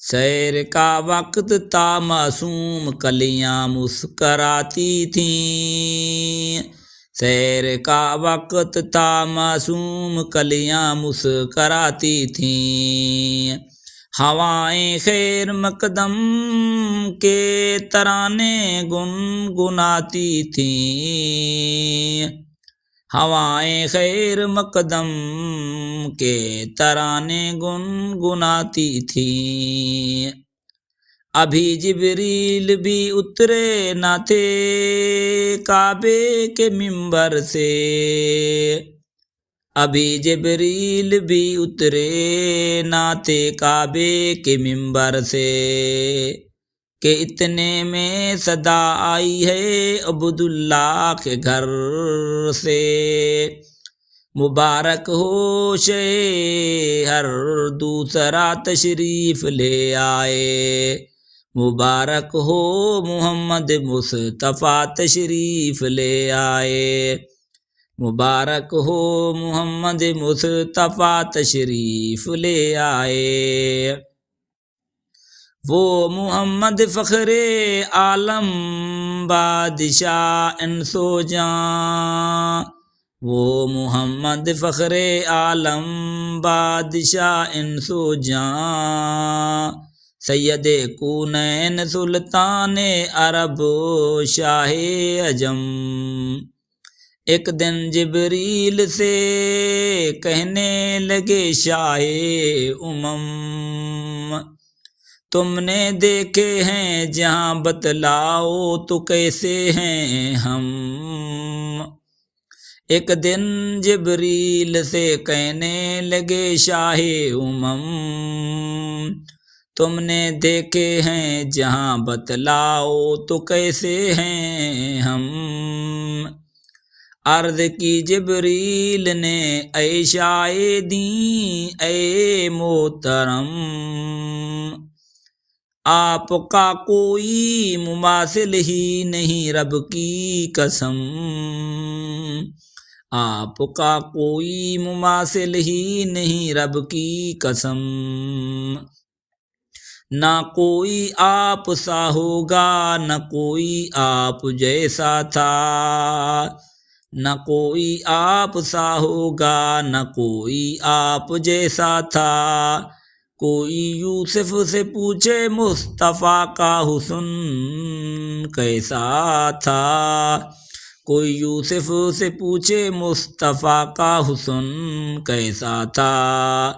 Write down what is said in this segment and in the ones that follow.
سیر کا وقت تھا معصوم کلیاں مسکراتی تھیں، سیر کا وقت تھا معصوم کلیاں مسکراتی تھیں، ہوائیں خیر مقدم کے ترانے گنگناتی تھیں، ہوائیں خیر مقدم کے ترانے گنگناتی تھیں۔ ابھی جبریل بھی اترے نہ تھے کعبے کے منبر سے، ابھی جبریل بھی اترے نہ تھے کعبے کے منبر سے، کہ اتنے میں صدا آئی ہے عبداللہ کے گھر سے، مبارک ہو شہ ہر دوسرا تشریف لے آئے، مبارک ہو محمد مصطفیٰ تشریف لے آئے، مبارک ہو محمد مصطفیٰ تشریف لے آئے۔ وہ محمد فخر عالم بادشاہ انس و جاں، وہ محمد فخر عالم بادشاہ انس و جاں، سید کونین سلطان عرب شاہ عجم، ایک دن جبریل سے کہنے لگے شاہ امم، تم نے دیکھے ہیں جہاں بتلاؤ تو کیسے ہیں ہم، ایک دن جبریل سے کہنے لگے شاہ امم، تم نے دیکھے ہیں جہاں بتلاؤ تو کیسے ہیں ہم، عرض کی جبریل نے اے شاہ دین اے محترم، آپ کا کوئی مماثل ہی نہیں رب کی قسم، آپ کا کوئی مماثل ہی نہیں رب کی قسم، نہ کوئی آپ سا ہوگا نہ کوئی آپ جیسا تھا، نہ کوئی آپ سا ہوگا نہ کوئی آپ جیسا تھا، کوئی یوسف سے پوچھے مصطفیٰ کا حسن کیسا تھا، کوئی یوسف سے پوچھے مصطفیٰ کا حسن کیسا تھا،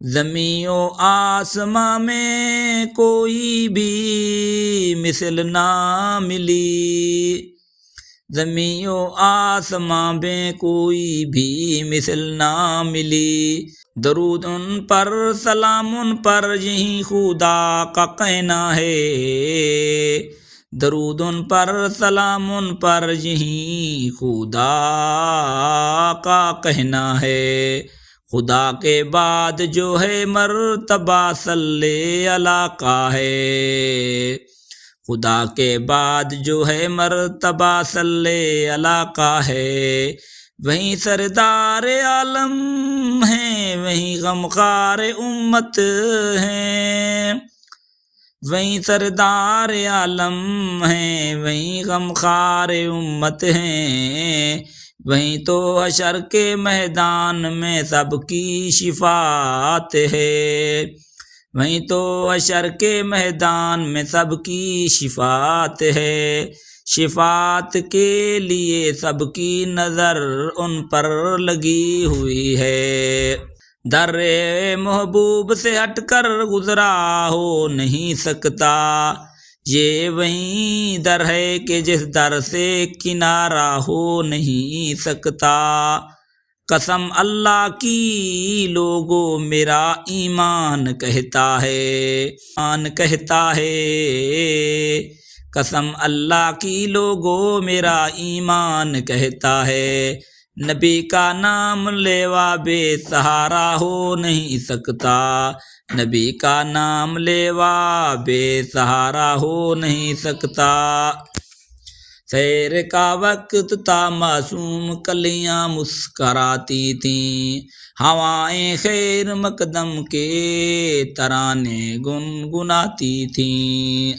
زمین و آسماں میں کوئی بھی مثل نہ ملی، زمین و آسماں میں کوئی بھی مثل نہ ملی، درود ان پر سلام ان پر یہی خدا کا کہنا ہے، درود ان پر سلام ان پر یہی خدا کا کہنا ہے، خدا کے بعد جو ہے مرتبہ صلی اللہ کا ہے، خدا کے بعد جو ہے مرتبہ صلی اللہ کا ہے، وہیں سردار عالم ہیں وہیں غمخوار امت ہیں، وہیں سردار عالم ہیں وہیں غمخوار امت ہیں، وہیں تو حشر کے میدان میں سب کی شفاعت ہے، وہیں تو حشر کے میدان میں سب کی شفاعت ہے، شفاعت کے لیے سب کی نظر ان پر لگی ہوئی ہے، در محبوب سے ہٹ کر گزرا ہو نہیں سکتا، یہ وہیں در ہے کہ جس در سے کنارہ ہو نہیں سکتا، قسم اللہ کی لوگوں میرا ایمان کہتا ہے، ایمان کہتا ہے، قسم اللہ کی لوگوں میرا ایمان کہتا ہے، نبی کا نام لیوا بے سہارا ہو نہیں سکتا، نبی کا نام لیوا بے سہارا ہو نہیں سکتا، سیر کا وقت تھا معصوم کلیاں مسکراتی تھیں، ہوائیں خیر مقدم کے ترانے گنگناتی تھیں۔